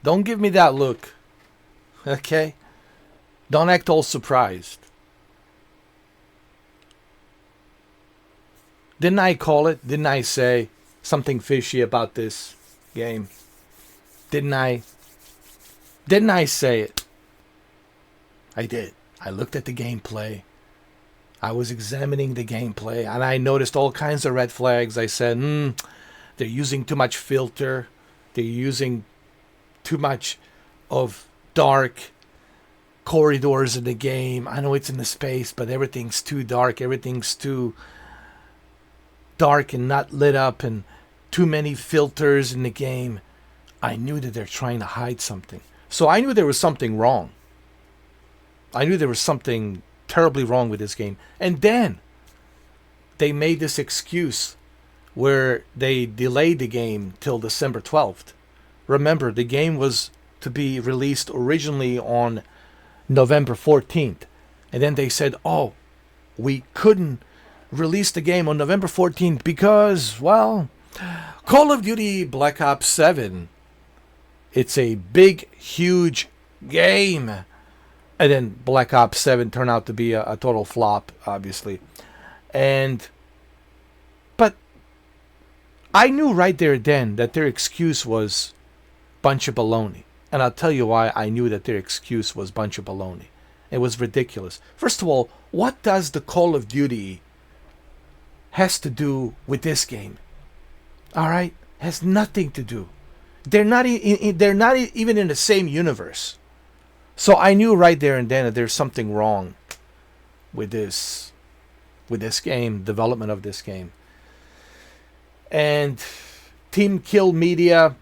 Don't give me that look. Okay? Don't act all surprised. Didn't I call it? Didn't I say something fishy about this game? Didn't I? Didn't I say it? I did. I looked at the gameplay. I was examining the gameplay and I noticed all kinds of red flags. I said, they're using too much filter. They're using too much of dark corridors in the game. I know it's in the space, but everything's too dark. Everything's too dark and not lit up, and too many filters in the game. I knew that they're trying to hide something. So I knew there was something wrong. I knew there was something terribly wrong with this game. And then they made this excuse where they delayed the game till December 12th. Remember, the game was to be released originally on November 14th. And then they said, oh, we couldn't release the game on November 14th because, well, Call of Duty Black Ops 7, it's a big, huge game. And then Black Ops 7 turned out to be a total flop, obviously. But I knew right there then that their excuse was bunch of baloney. And I'll tell you why I knew that their excuse was bunch of baloney. It was ridiculous. First of all, what does the Call of Duty has to do with this game? All right? Has nothing to do. They're not even in the same universe. So I knew right there and then that there's something wrong with this game, development of this game. And Team Kill Media,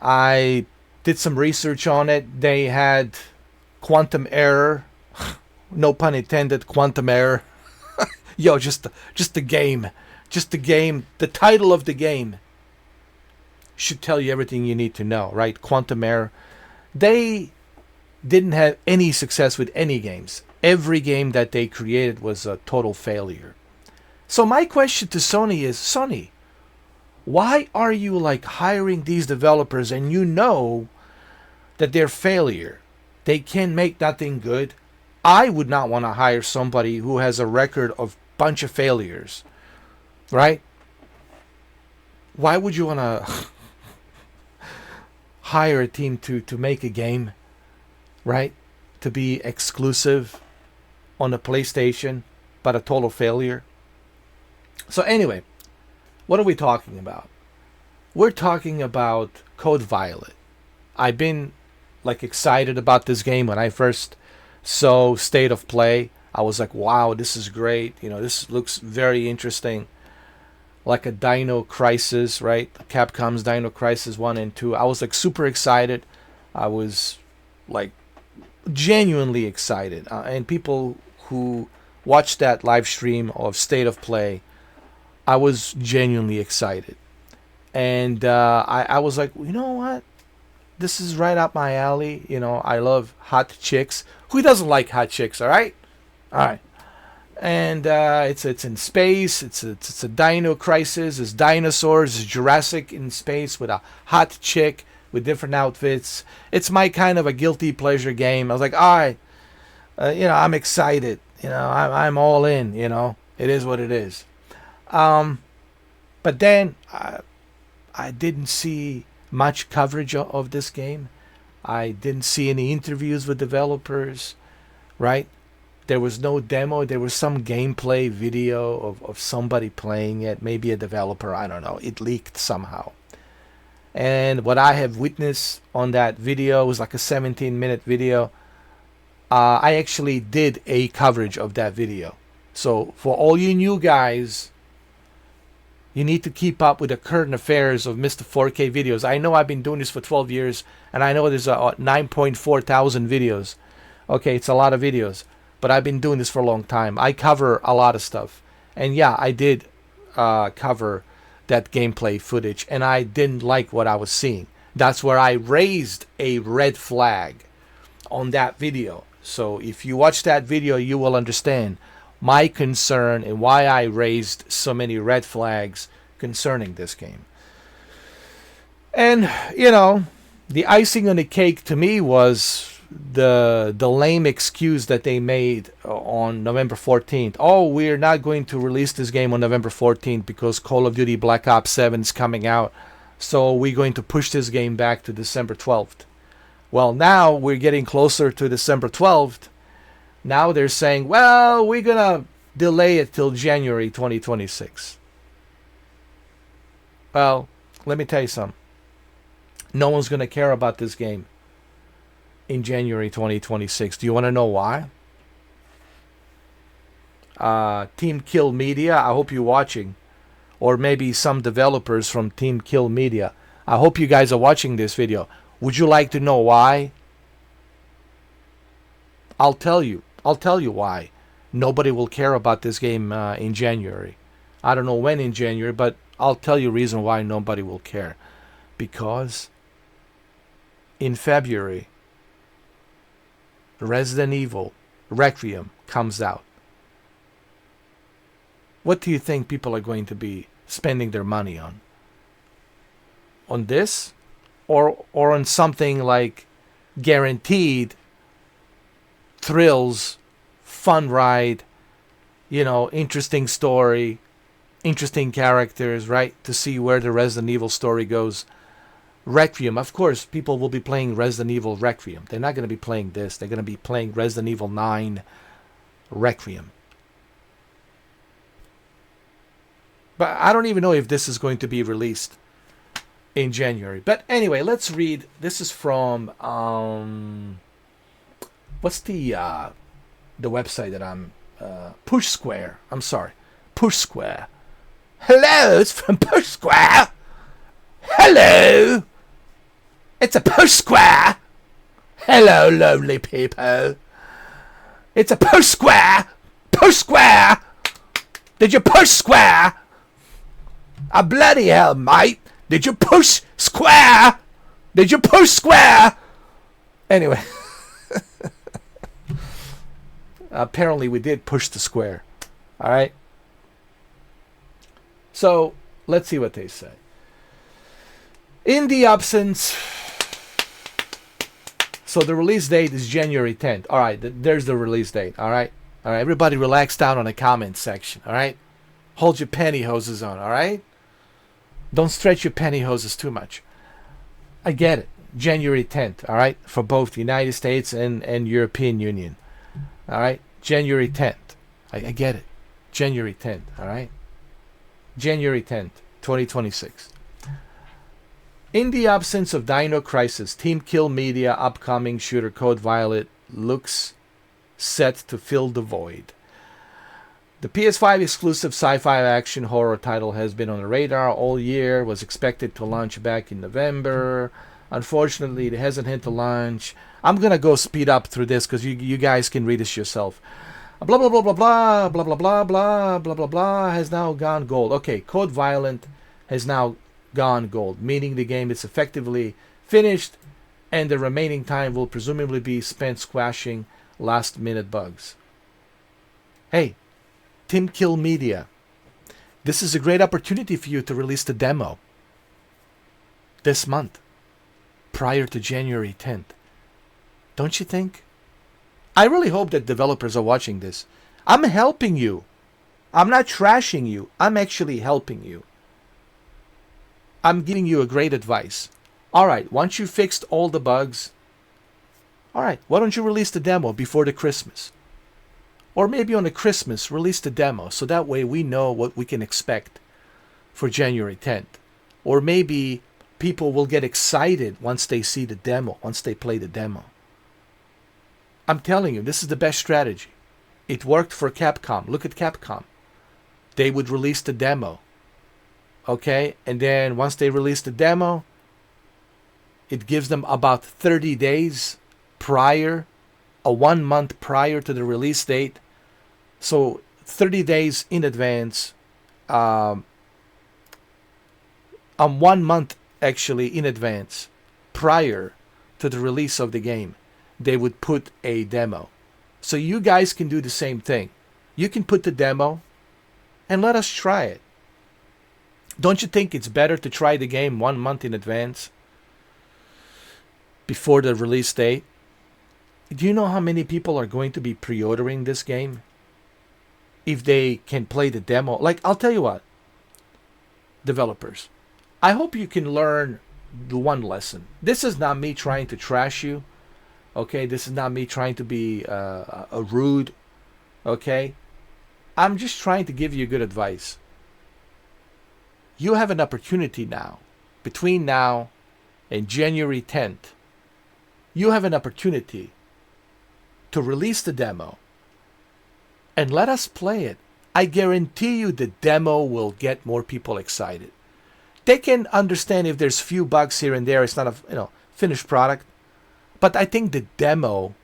I did some research on it. They had quantum error. No pun intended, quantum error. Yo, just the game. Just the game. The title of the game should tell you everything you need to know, right? Quantum error. They didn't have any success with any games. Every game that they created was a total failure. So my question to Sony is, Sony, why are you hiring these developers and you know that they're failure? They can make nothing good. I would not want to hire somebody who has a record of bunch of failures, right? Why would you want to hire a team to make a game, right? To be exclusive on the PlayStation, but a total failure. So anyway, what are we talking about? We're talking about Code Violet. I've been excited about this game when I first saw State of Play. I was like, wow, this is great. This looks very interesting. Like a Dino Crisis, right? Capcom's Dino Crisis 1 and 2. I was super excited. I was genuinely excited. And people who watched that live stream of State of Play, I was genuinely excited. And I was like, you know what? This is right up my alley. I love hot chicks. Who doesn't like hot chicks, all right? All right. And it's in space. It's a Dino Crisis. It's dinosaurs. It's Jurassic in space with a hot chick with different outfits. It's my kind of a guilty pleasure game. I was like, all right, I'm excited. I'm all in. It is what it is. But then I didn't see much coverage of this game. I didn't see any interviews with developers, right? There was no demo. There was some gameplay video of somebody playing it, maybe a developer, I don't know. It leaked somehow. And what I have witnessed on that video was a 17-minute video. I actually did a coverage of that video. So for all you new guys, you need to keep up with the current affairs of Mr. 4K videos. I know I've been doing this for 12 years, and I know there's 9.4 thousand videos. Okay, it's a lot of videos, but I've been doing this for a long time. I cover a lot of stuff. And yeah, I did cover that gameplay footage, and I didn't like what I was seeing. That's where I raised a red flag on that video. So if you watch that video, you will understand my concern and why I raised so many red flags concerning this game. And, The icing on the cake to me was the lame excuse that they made on November 14th. Oh, we're not going to release this game on November 14th because Call of Duty Black Ops 7 is coming out. So we're going to push this game back to December 12th. Well, now we're getting closer to December 12th. Now they're saying, well, we're going to delay it till January 2026. Well, let me tell you something. No one's going to care about this game in January 2026. Do you want to know why? Team Kill Media, I hope you're watching. Or maybe some developers from Team Kill Media. I hope you guys are watching this video. Would you like to know why? I'll tell you. I'll tell you why. Nobody will care about this game in January. I don't know when in January, but I'll tell you the reason why nobody will care. Because in February, Resident Evil Requiem comes out. What do you think people are going to be spending their money on? On this? Or on something like guaranteed thrills, fun ride, interesting story, interesting characters, right? To see where the Resident Evil story goes. Requiem, of course, people will be playing Resident Evil Requiem. They're not going to be playing this. They're going to be playing Resident Evil 9 Requiem. But I don't even know if this is going to be released in January. But anyway, let's read. This is from what's the website that I'm Push Square. I'm sorry, Push Square. Hello, it's from Push Square. Hello, it's a Push Square. Hello, lovely people. It's a Push Square. Push Square. Did you push square? A bloody hell, mate. Did you push square? Did you push square? Anyway. Apparently we did push the square. Alright? So, let's see what they say. In the absence... So the release date is January 10th. Alright, there's the release date. Alright? Alright, everybody relax down on the comment section. Alright? Hold your pantyhoses on. Alright? Don't stretch your pantyhoses too much. I get it. January 10th, all right? For both the United States and European Union. All right? January 10th. I get it. January 10th, all right? January 10th, 2026. In the absence of Dino Crisis, Team Kill Media upcoming shooter Code Violet looks set to fill the void. The PS5 exclusive sci-fi action horror title has been on the radar all year, was expected to launch back in November. Unfortunately, it hasn't hit the launch. I'm going to go speed up through this because you guys can read this yourself. Blah, blah, blah, blah, blah, blah, blah, blah, blah, blah, blah, blah, has now gone gold. Okay, Code Violet has now gone gold, meaning the game is effectively finished and the remaining time will presumably be spent squashing last-minute bugs. Hey, Team Kill Media, this is a great opportunity for you to release the demo this month, prior to January 10th. Don't you think? I really hope that developers are watching this. I'm helping you. I'm not trashing you. I'm actually helping you. I'm giving you a great advice. Alright, once you fixed all the bugs, alright, why don't you release the demo before the Christmas? Or maybe on the Christmas, release the demo so that way we know what we can expect for January 10th. Or maybe people will get excited once they see the demo, once they play the demo. I'm telling you, this is the best strategy. It worked for Capcom. Look at Capcom. They would release the demo. Okay? And then once they release the demo, it gives them about 30 days prior, a 1 month prior to the release date. So 30 days in advance, 1 month actually in advance, prior to the release of the game, they would put a demo. So you guys can do the same thing. You can put the demo and let us try it. Don't you think it's better to try the game 1 month in advance? before the release date. Do you know how many people are going to be pre-ordering this game if they can play the demo? Like, I'll tell you what, developers, I hope you can learn the one lesson. This is not me trying to trash you, okay? This is not me trying to be a rude, okay? I'm just trying to give you good advice. You have an opportunity now, between now and January 10th, you have an opportunity to release the demo and let us play it. I guarantee you the demo will get more people excited. They can understand if there's few bugs here and there. It's not a finished product, but I think the demo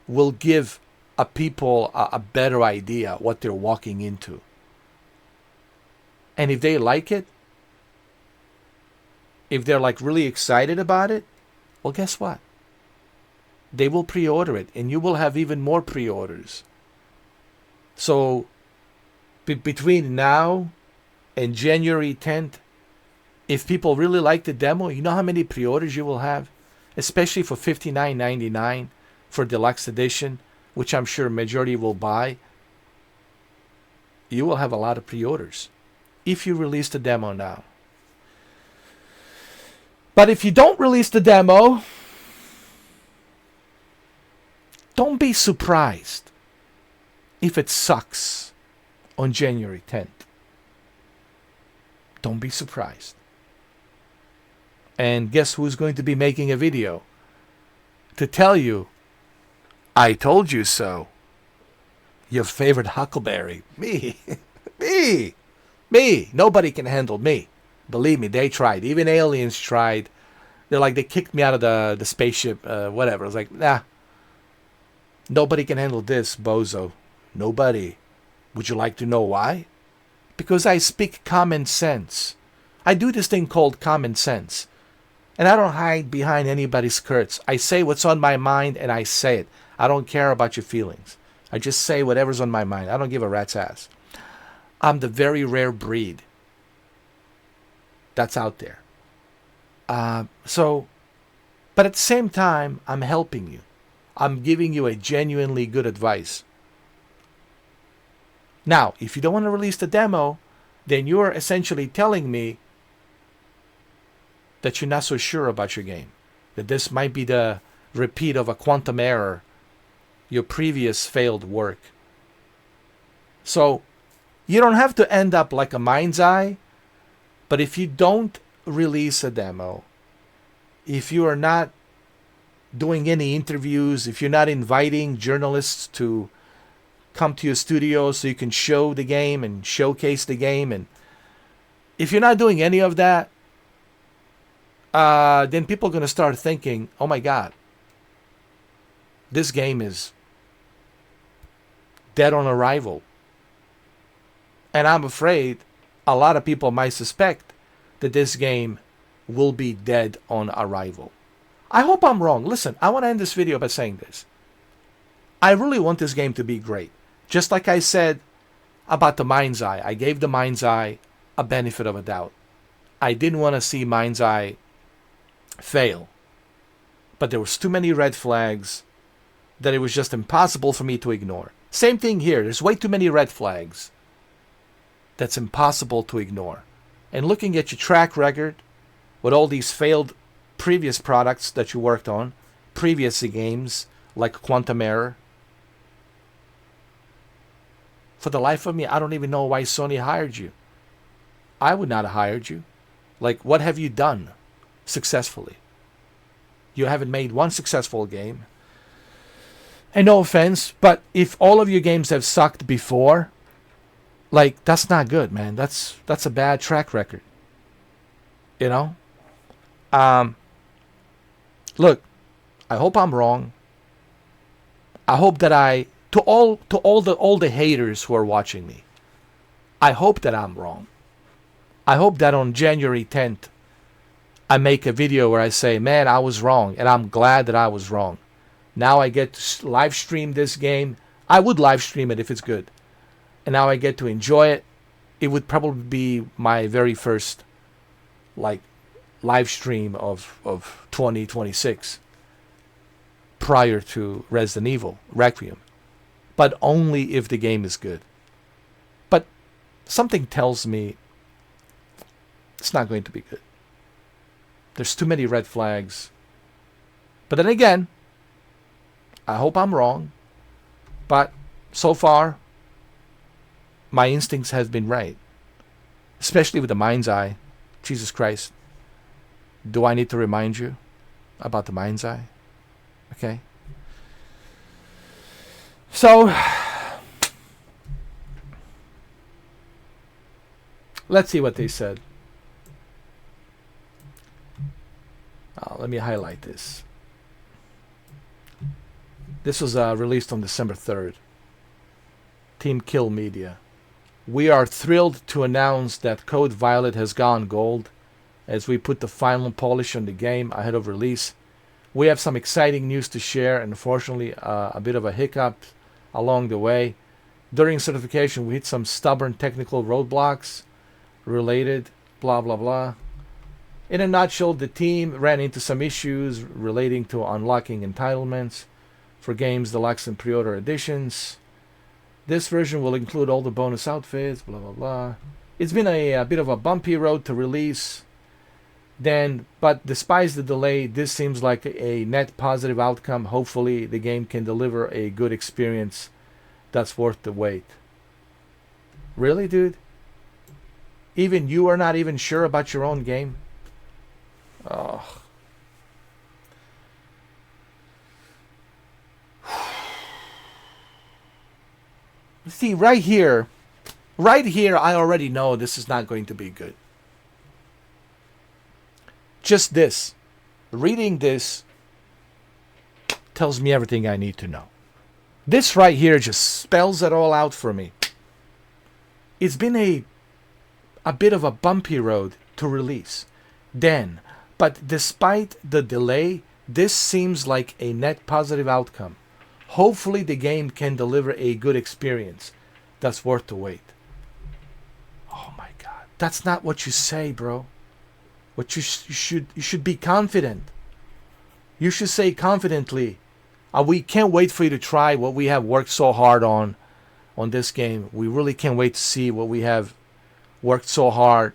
will give people a better idea what they're walking into. And if they like it, if they're like really excited about it, well, guess what? They will pre-order it, and you will have even more pre-orders. So between now and January 10th, if people really like the demo, you know how many pre-orders you will have? Especially for $59.99 for Deluxe Edition, which I'm sure majority will buy. You will have a lot of pre-orders if you release the demo now. But if you don't release the demo, don't be surprised if it sucks on January 10th. Don't be surprised. And guess who's going to be making a video to tell you, I told you so? Your favorite Huckleberry. Me. Me. Nobody can handle me. Believe me, they tried. Even aliens tried. They're like, they kicked me out of the spaceship, whatever. I was like, nah. Nobody can handle this, bozo. Nobody. Would you like to know why? Because I speak common sense. I do this thing called common sense. And I don't hide behind anybody's skirts. I say what's on my mind and I say it. I don't care about your feelings. I just say whatever's on my mind. I don't give a rat's ass. I'm the very rare breed that's out there. But at the same time, I'm helping you. I'm giving you a genuinely good advice. Now, if you don't want to release the demo, then you're essentially telling me that you're not so sure about your game. That this might be the repeat of a quantum error, your previous failed work. So, you don't have to end up like a mind's eye, but if you don't release a demo, if you are not doing any interviews, if you're not inviting journalists to come to your studio so you can show the game and showcase the game, and if you're not doing any of that, then people are going to start thinking, oh my God, this game is dead on arrival. And I'm afraid a lot of people might suspect that this game will be dead on arrival. I hope I'm wrong. Listen, I want to end this video by saying this. I really want this game to be great. Just like I said about the Mind's Eye. I gave the Mind's Eye a benefit of a doubt. I didn't want to see Mind's Eye fail. But there was too many red flags that it was just impossible for me to ignore. Same thing here. There's way too many red flags that's impossible to ignore. And looking at your track record with all these failed previous products that you worked on, previous games like Quantum Error, for the life of me, I don't even know why Sony hired you. I would not have hired you. Like, what have you done successfully? You haven't made one successful game. And no offense, but if all of your games have sucked before, like, that's not good, man. That's a bad track record. You know? Look, I hope I'm wrong. I hope that to all the haters who are watching me, I hope that I'm wrong. I hope that on January 10th, I make a video where I say, man, I was wrong, and I'm glad that I was wrong. Now I get to live stream this game. I would live stream it if it's good. And now I get to enjoy it. It would probably be my very first live stream of 2026. prior to Resident Evil Requiem, but only if the game is good. But something tells me it's not going to be good. There's too many red flags. But then again, I hope I'm wrong. But so far, my instincts have been right. Especially with the mind's eye. Jesus Christ. Do I need to remind you about the mind's eye? Okay. So, let's see what they said. Let me highlight this. This was released on December 3rd. Team Kill Media. We are thrilled to announce that Code Violet has gone gold as we put the final polish on the game ahead of release. We have some exciting news to share, and unfortunately a bit of a hiccup along the way. During certification, we hit some stubborn technical roadblocks related, blah, blah, blah. In a nutshell, the team ran into some issues relating to unlocking entitlements for games deluxe and pre-order editions. This version will include all the bonus outfits, blah, blah, blah. It's been a bit of a bumpy road to release. But despite the delay, this seems like a net positive outcome. Hopefully, the game can deliver a good experience that's worth the wait. Really, dude? Even you are not even sure about your own game? Oh. See, right here, I already know this is not going to be good. Just this, reading this tells me everything I need to know. This right here just spells it all out for me. It's been a bit of a bumpy road to release. But despite the delay, this seems like a net positive outcome. Hopefully the game can deliver a good experience that's worth the wait. Oh my God. That's not what you say, bro. What you should be confident. You should say confidently, we can't wait for you to try what we have worked so hard on this game. We really can't wait to see what we have worked so hard,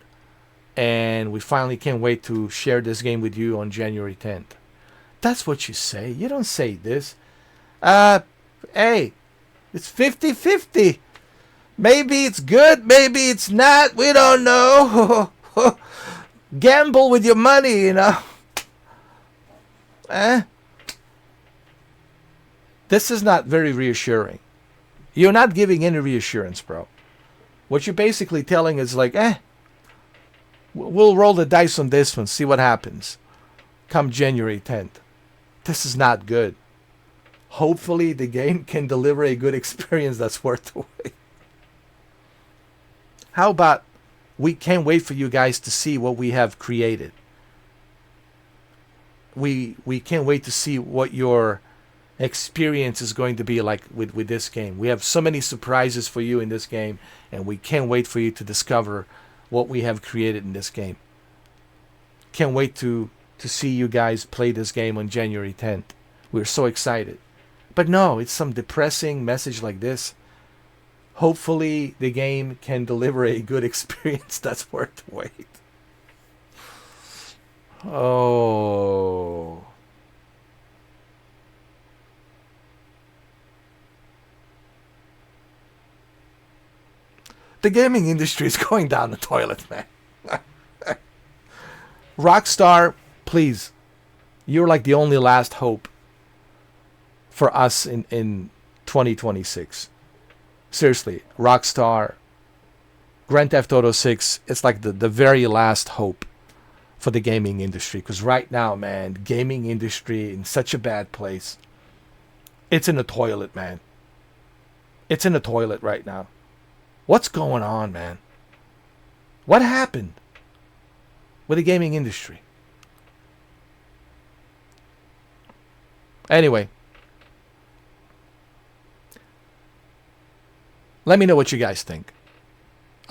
and we finally can't wait to share this game with you on January 10th. That's what you say. You don't say this. Hey, it's 50-50. Maybe it's good, maybe it's not. We don't know. Gamble with your money, you know. This is not very reassuring. You're not giving any reassurance, bro. What you're basically telling is like, we'll roll the dice on this one, see what happens come January 10th. This is not good. Hopefully the game can deliver a good experience that's worth the wait. How about we can't wait for you guys to see what we have created. We can't wait to see what your experience is going to be like with this game. We have so many surprises for you in this game, and we can't wait for you to discover what we have created in this game. Can't wait to see you guys play this game on January 10th. We're so excited. But no, it's some depressing message like this. Hopefully the game can deliver a good experience that's worth the wait. Oh. The gaming industry is going down the toilet, man. Rockstar, please. You're like the only last hope for us in 2026. Seriously, Rockstar, Grand Theft Auto 6, it's like the very last hope for the gaming industry. Because right now, man, gaming industry in such a bad place. It's in the toilet, man. It's in the toilet right now. What's going on, man? What happened with the gaming industry? Anyway, let me know what you guys think.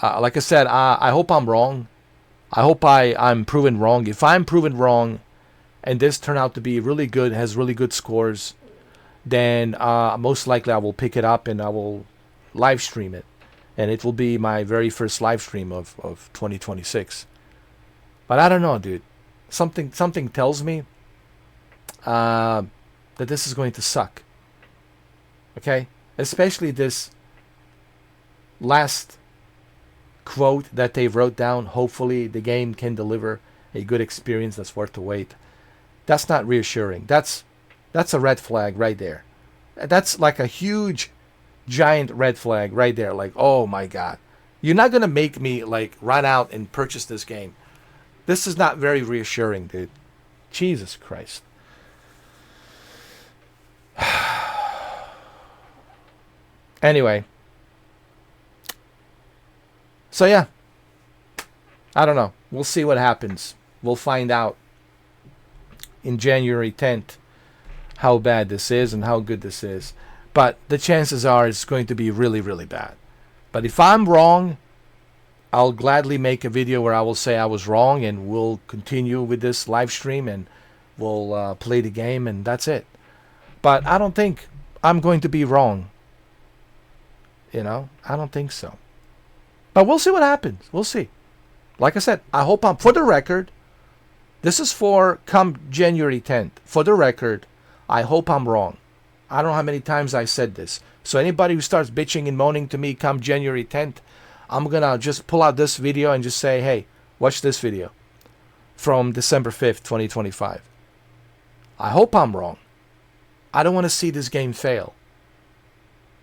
Like I said, I hope I'm wrong. I hope I'm proven wrong. If I'm proven wrong and this turned out to be really good, has really good scores, then most likely I will pick it up and I will live stream it. And it will be my very first live stream of 2026. But I don't know, dude. Something tells me that this is going to suck. Okay? Especially this last quote that they wrote down. Hopefully the game can deliver a good experience that's worth the wait. That's not reassuring. That's a red flag right there. That's like a huge, giant red flag right there. Like, oh my God. You're not going to make me like run out and purchase this game. This is not very reassuring, dude. Jesus Christ. Anyway. So yeah. I don't know. We'll see what happens. We'll find out in January 10th how bad this is and how good this is. But the chances are it's going to be really, really bad. But if I'm wrong, I'll gladly make a video where I will say I was wrong, and we'll continue with this live stream and we'll play the game, and that's it. But I don't think I'm going to be wrong. You know, I don't think so. But we'll see what happens. We'll see. Like I said, I hope I'm, for the record, this is for come January 10th. For the record, I hope I'm wrong. I don't know how many times I said this. So anybody who starts bitching and moaning to me come January 10th, I'm going to just pull out this video and just say, hey, watch this video from December 5th, 2025. I hope I'm wrong. I don't want to see this game fail.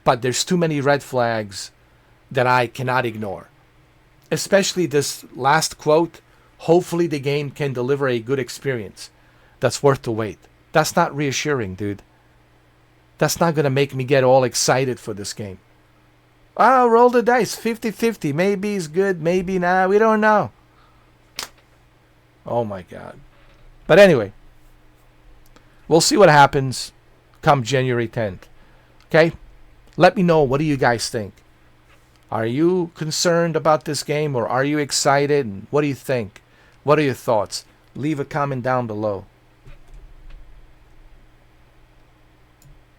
But there's too many red flags that I cannot ignore. Especially this last quote, hopefully the game can deliver a good experience that's worth the wait. That's not reassuring, dude. That's not going to make me get all excited for this game. Oh, roll the dice, 50-50. Maybe it's good, maybe not. We don't know. Oh my God. But anyway, we'll see what happens come January 10th. Okay? Let me know, what do you guys think? Are you concerned about this game, or are you excited? And what do you think? What are your thoughts? Leave a comment down below.